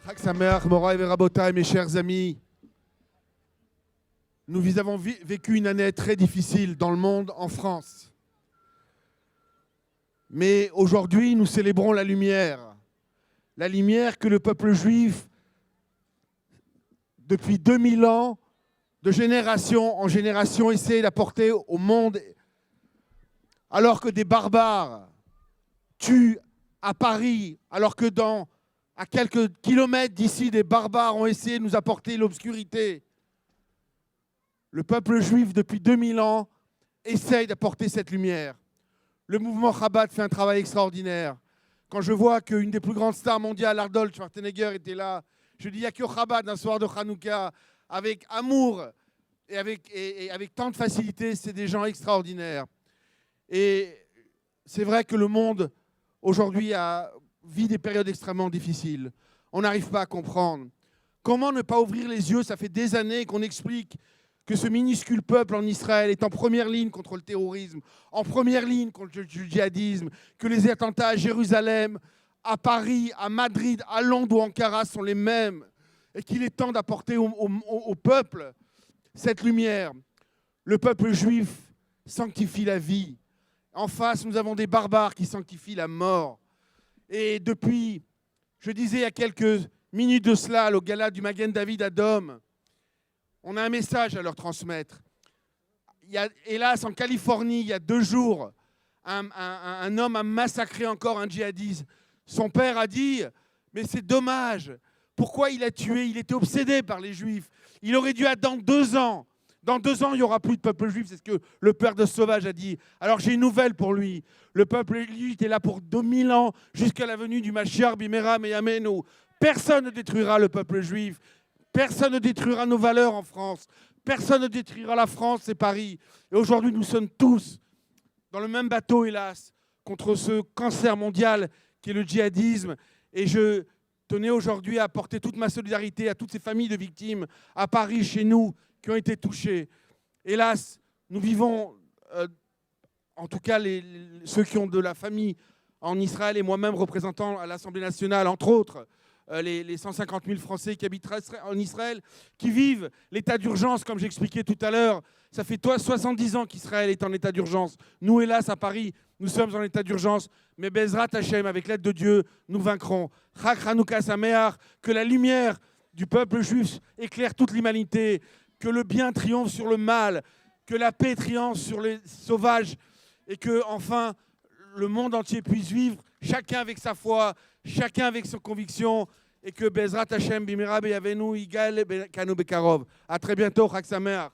Chag Sameach, Moraï et Rabotai, mes chers amis, nous avons vécu une année très difficile dans le monde, en France. Mais aujourd'hui, nous célébrons la lumière que le peuple juif, depuis 2000 ans, de génération en génération, essaie d'apporter au monde, alors que des barbares tuent à Paris, alors que à quelques kilomètres d'ici, des barbares ont essayé de nous apporter l'obscurité. Le peuple juif, depuis 2000 ans, essaye d'apporter cette lumière. Le mouvement Chabad fait un travail extraordinaire. Quand je vois qu'une des plus grandes stars mondiales, Arnold Schwarzenegger, était là, je dis, il n'y a que Chabad un soir de Hanouka, avec amour et avec tant de facilité, c'est des gens extraordinaires. Et c'est vrai que le monde, aujourd'hui, vit des périodes extrêmement difficiles. On n'arrive pas à comprendre. Comment ne pas ouvrir les yeux? Ça fait des années qu'on explique que ce minuscule peuple en Israël est en première ligne contre le terrorisme, en première ligne contre le djihadisme, que les attentats à Jérusalem, à Paris, à Madrid, à Londres ou Ankara sont les mêmes, et qu'il est temps d'apporter au peuple cette lumière. Le peuple juif sanctifie la vie. En face, nous avons des barbares qui sanctifient la mort. Et depuis, je disais il y a quelques minutes de cela, au gala du Magen David à Dom, on a un message à leur transmettre. Hélas, en Californie, il y a 2 jours, un homme a massacré encore un djihadiste. Son père a dit, mais c'est dommage. Pourquoi il a tué? Il était obsédé par les Juifs. Il aurait dû attendre 2 ans. Dans 2 ans, il n'y aura plus de peuple juif. C'est ce que le père de Sauvage a dit. Alors j'ai une nouvelle pour lui. Le peuple juif était là pour 2000 ans, jusqu'à la venue du Mashiach Bimera Meyamenu. Personne ne détruira le peuple juif. Personne ne détruira nos valeurs en France. Personne ne détruira la France et Paris. Et aujourd'hui, nous sommes tous dans le même bateau, hélas, contre ce cancer mondial qui est le djihadisme. Et je tenais aujourd'hui à apporter toute ma solidarité à toutes ces familles de victimes à Paris, chez nous, qui ont été touchées. Hélas, nous vivons, en tout cas ceux qui ont de la famille en Israël et moi-même représentant à l'Assemblée nationale, entre autres, les 150 000 Français qui habitent en Israël, qui vivent l'état d'urgence, comme j'expliquais tout à l'heure. Ça fait 70 ans qu'Israël est en état d'urgence. Nous, hélas, à Paris, nous sommes en état d'urgence. Mais Bezrat Hashem, avec l'aide de Dieu, nous vaincrons. Chag Hanouka Sameach, que la lumière du peuple juif éclaire toute l'humanité, que le bien triomphe sur le mal, que la paix triomphe sur les sauvages, et que, enfin, le monde entier puisse vivre, chacun avec sa foi, chacun avec ses convictions, et que Bezrat Hashem Bimera Beyavenu Yigal Kanu Bekarov. À très bientôt, Chag Sameach.